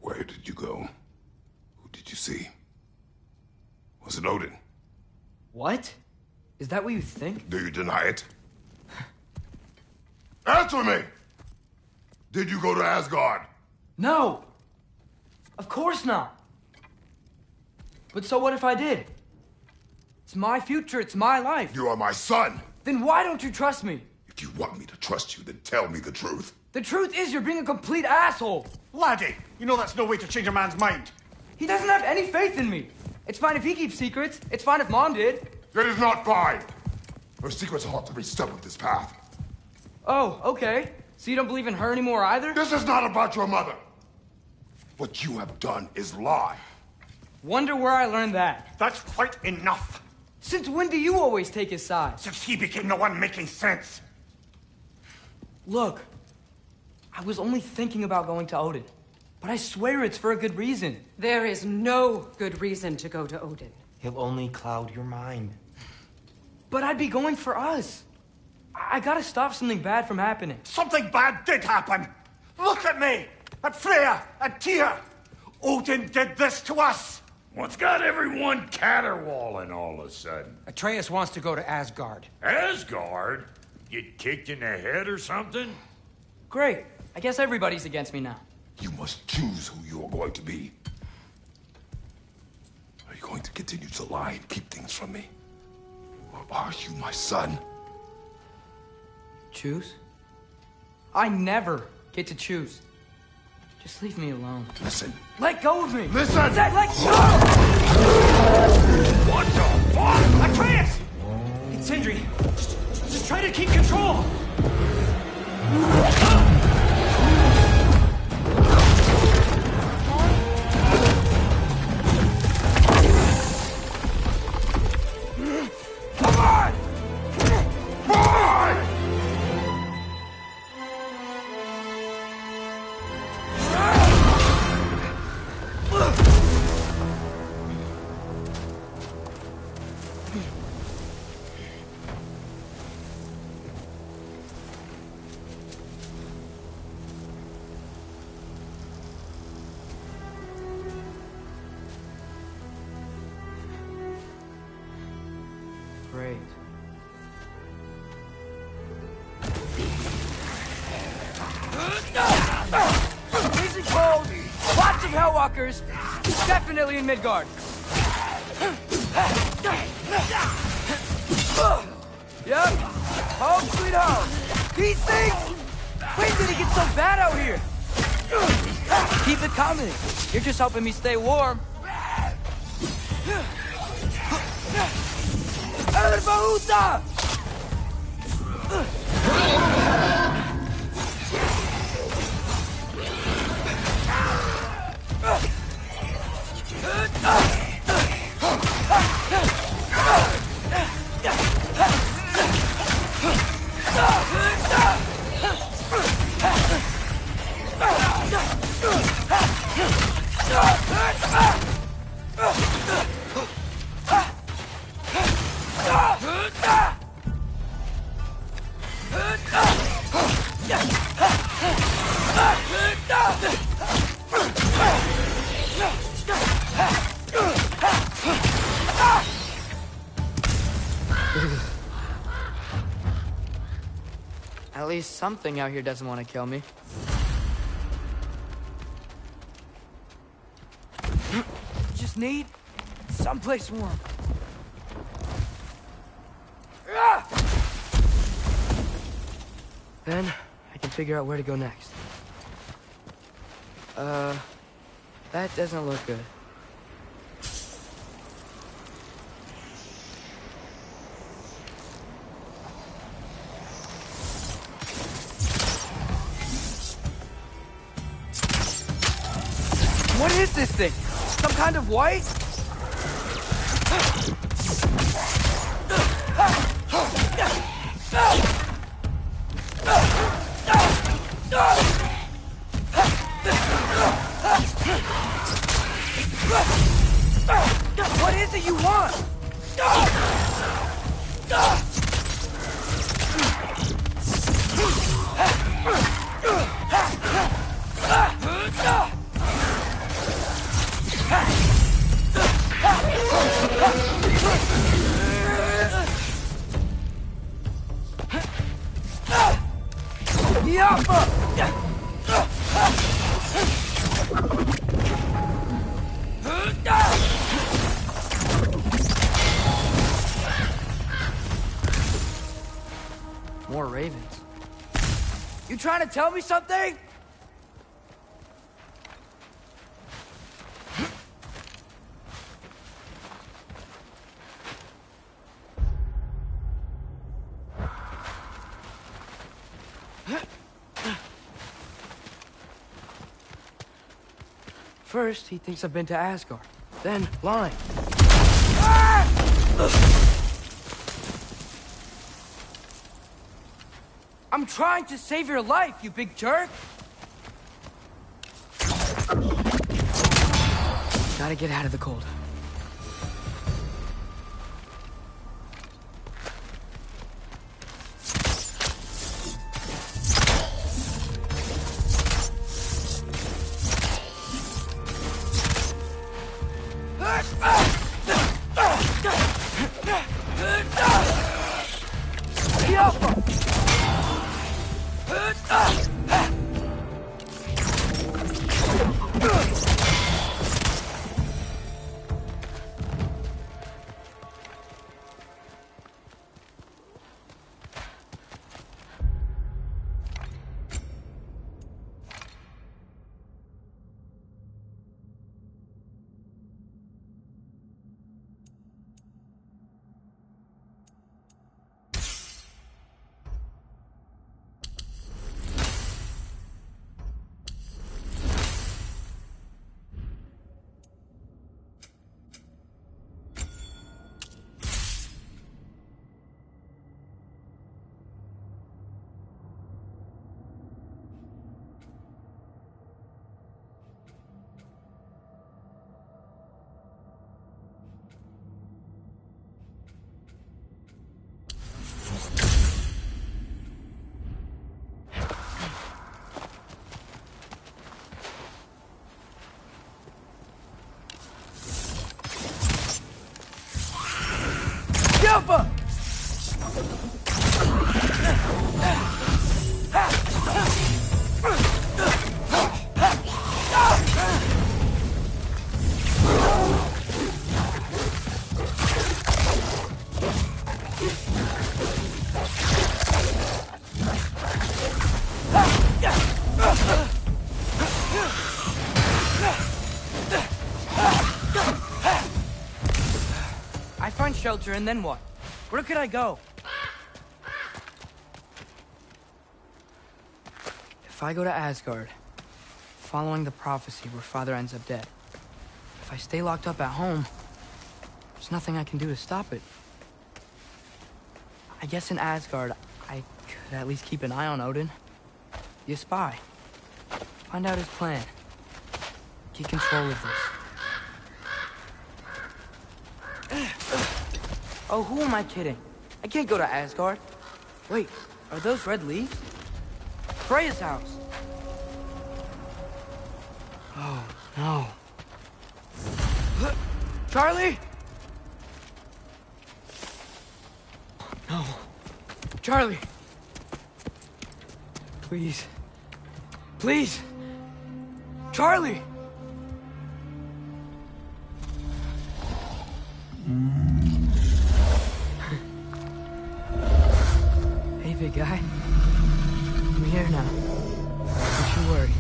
S2: Where did you go? Who did you see? Was it Odin?
S10: What? Is that what you think?
S2: Do you deny it? Answer me! Did you go to Asgard?
S10: No! Of course not! But so what if I did? It's my future, it's my life.
S2: You are my son!
S10: Then why don't you trust me?
S2: If you want me to trust you, then tell me the truth.
S10: The truth is you're being a complete asshole!
S6: Laddie, you know that's no way to change a man's mind.
S10: He doesn't have any faith in me. It's fine if he keeps secrets. It's fine if Mom did.
S2: It is not fine! Her secrets ought to be stuck with this path.
S10: Oh, okay. So you don't believe in her anymore either?
S2: This is not about your mother! What you have done is lie.
S10: Wonder where I learned that.
S6: That's quite enough.
S10: Since when do you always take his side?
S6: Since he became the one making sense.
S10: Look, I was only thinking about going to Odin. But I swear it's for a good reason.
S1: There is no good reason to go to Odin.
S9: He'll only cloud your mind.
S10: But I'd be going for us. I gotta stop something bad from happening.
S6: Something bad did happen. Look at me! At Freya! At Tyr! Odin did this to us!
S5: What's got everyone caterwauling all of a sudden?
S10: Atreus wants to go to Asgard.
S5: Asgard? Get kicked in the head or something?
S10: Great. I guess everybody's against me now.
S2: You must choose who you are going to be. Are you going to continue to lie and keep things from me? Or are you my son?
S10: Choose? I never get to choose. Just leave me alone.
S2: Listen.
S10: Let go of me!
S2: Listen!
S10: Let go!
S5: What the fuck?
S10: Atreus! It's Sindri. Just try to keep control.
S2: Come on! Boy!
S10: Great. Freezing cold, lots of Hellwalkers, definitely in Midgard. Yep, home sweet home. These things? When did it get so bad out here? Keep it coming. You're just helping me stay warm. Elbaúta! At least something out here doesn't want to kill me. Just need someplace warm. Then I can figure out where to go next. That doesn't look good. What is this thing? Some kind of white? What is it you want? More ravens. You trying to tell me something? First, he thinks I've been to Asgard. Then, lying. I'm trying to save your life, you big jerk! Gotta get out of the cold. Alpha! I find shelter, and then what? Where could I go? If I go to Asgard, following the prophecy where Father ends up dead, if I stay locked up at home, there's nothing I can do to stop it. I guess in Asgard, I could at least keep an eye on Odin. Be a spy. Find out his plan. Get control of this. Oh, who am I kidding? I can't go to Asgard. Wait, are those red leaves? Freya's house. Oh, no. Charlie? No. Charlie. Please. Please. Charlie! Hey, big guy. I'm here now. Don't you worry.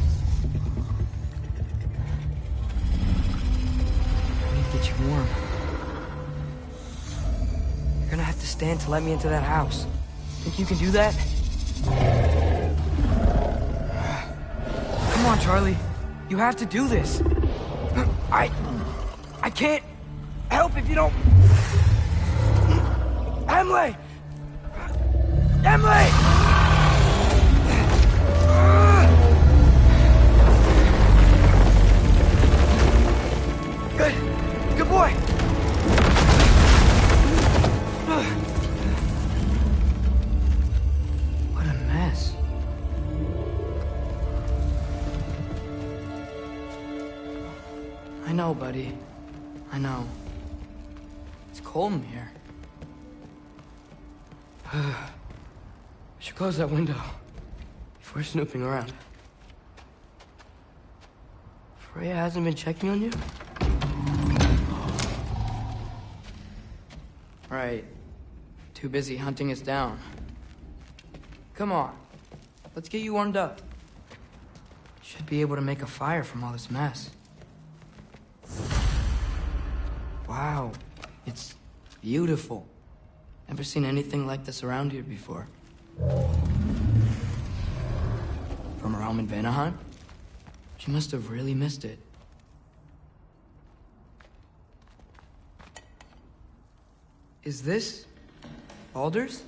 S10: I need to get you warm. You're gonna have to stand to let me into that house. Think you can do that? Come on, Charlie. You have to do this. I can't help if you don't... Emily! Emily! Good. Good boy. What a mess. I know, buddy. I know. It's cold in here. I should close that window before snooping around. Freya hasn't been checking on you? Right. Too busy hunting us down. Come on. Let's get you warmed up. Should be able to make a fire from all this mess. Wow. It's beautiful. Never seen anything like this around here before. From her home in Vanaheim? She must have really missed it. Is this Baldur's?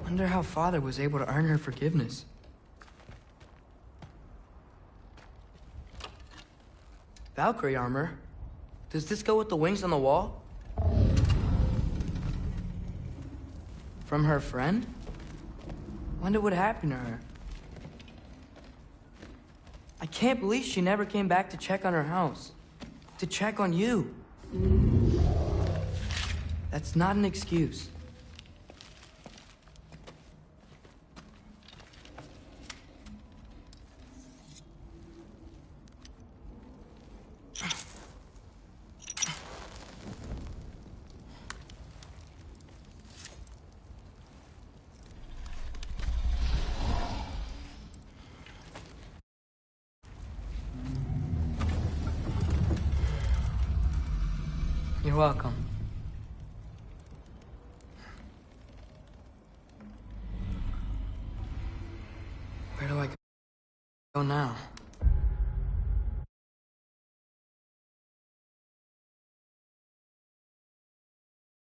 S10: Wonder how Father was able to earn her forgiveness. Valkyrie armor? Does this go with the wings on the wall? From her friend? Wonder what happened to her. I can't believe she never came back to check on her house. To check on you. That's not an excuse. You're welcome. Where do I go now?